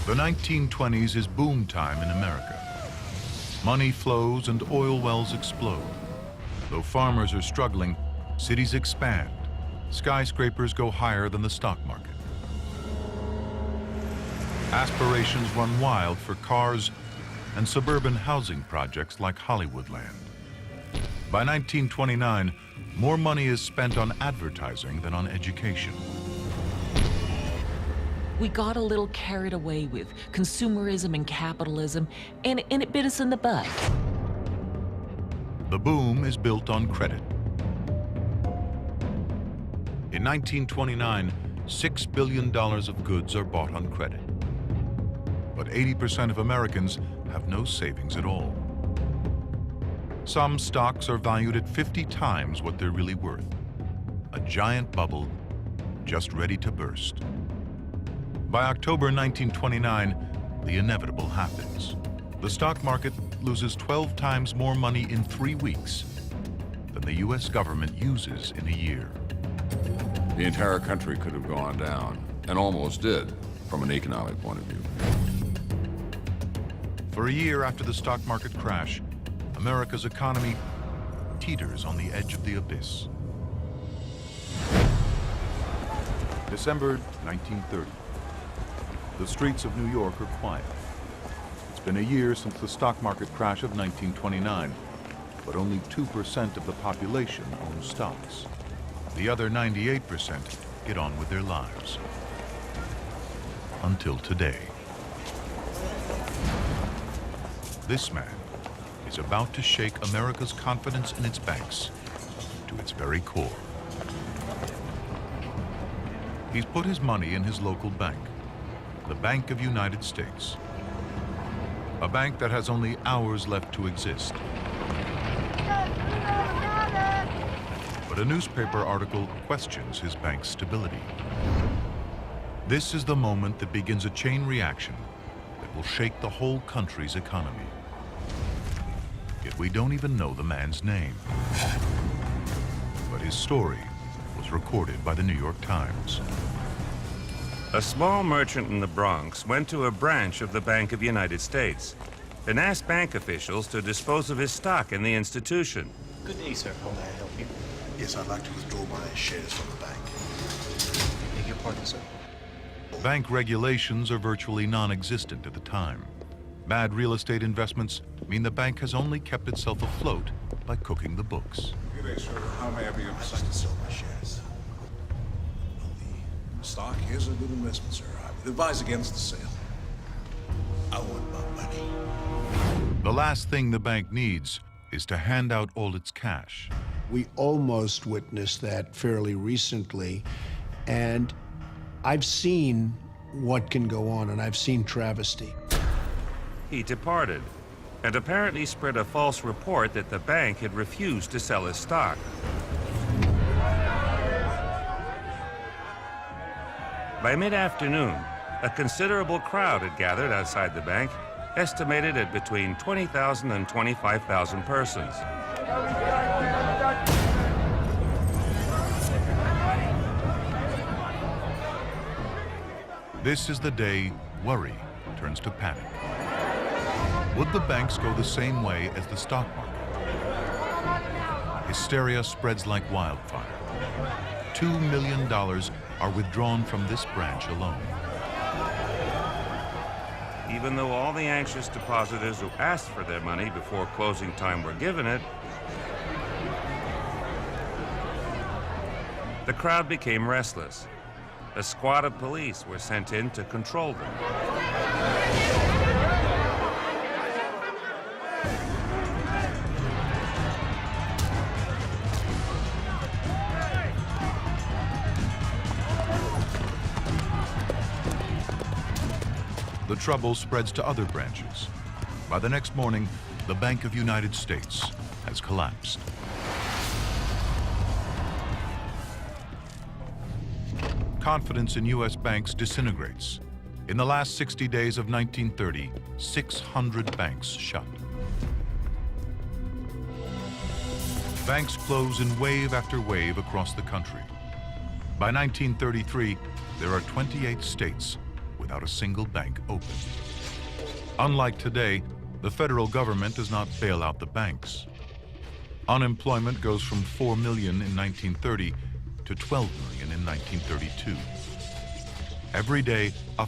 The 1920s is boom time in America. Money flows and oil wells explode. Though farmers are struggling, cities expand. Skyscrapers go higher than the stock market. Aspirations run wild for cars and suburban housing projects like Hollywoodland. By 1929, more money is spent on advertising than on education. We got a little carried away with consumerism and capitalism, and it bit us in the butt. The boom is built on credit. In 1929, $6 billion of goods are bought on credit. But 80% of Americans have no savings at all. Some stocks are valued at 50 times what they're really worth. A giant bubble just ready to burst. By October 1929, the inevitable happens. The stock market loses 12 times more money in 3 weeks than the US government uses in a year. The entire country could have gone down, and almost did, from an economic point of view. For a year after the stock market crash, America's economy teeters on the edge of the abyss. December 1930. The streets of New York are quiet. It's been a year since the stock market crash of 1929, but only 2% of the population owns stocks. The other 98% get on with their lives. Until today. This man is about to shake America's confidence in its banks to its very core. He's put his money in his local bank, the Bank of United States. A bank that has only hours left to exist. But a newspaper article questions his bank's stability. This is the moment that begins a chain reaction that will shake the whole country's economy. Yet we don't even know the man's name. But his story was recorded by the New York Times. A small merchant in the Bronx went to a branch of the Bank of United States and asked bank officials to dispose of his stock in the institution. Good day, sir. How may I help you? Yes, I'd like to withdraw my shares from the bank. Beg your pardon, sir. Bank regulations are virtually non-existent at the time. Bad real estate investments mean the bank has only kept itself afloat by cooking the books. Good day, sir. How may I be of I'd like to sell my shares. Well, the stock is a good investment, sir. I would advise against the sale. I want my money. The last thing the bank needs is to hand out all its cash. We almost witnessed that fairly recently, and I've seen what can go on, and I've seen travesty. He departed and apparently spread a false report that the bank had refused to sell his stock. By mid-afternoon, a considerable crowd had gathered outside the bank, estimated at between 20,000 and 25,000 persons. This is the day worry turns to panic. Would the banks go the same way as the stock market? Hysteria spreads like wildfire. $2 million are withdrawn from this branch alone. Even though all the anxious depositors who asked for their money before closing time were given it, the crowd became restless. A squad of police were sent in to control them. The trouble spreads to other branches. By the next morning, the Bank of United States has collapsed. Confidence in U.S. banks disintegrates. In the last 60 days of 1930, 600 banks shut. Banks close in wave after wave across the country. By 1933, there are 28 states with without a single bank open. Unlike today, the federal government does not bail out the banks. Unemployment goes from 4 million in 1930 to 12 million in 1932. Every day, a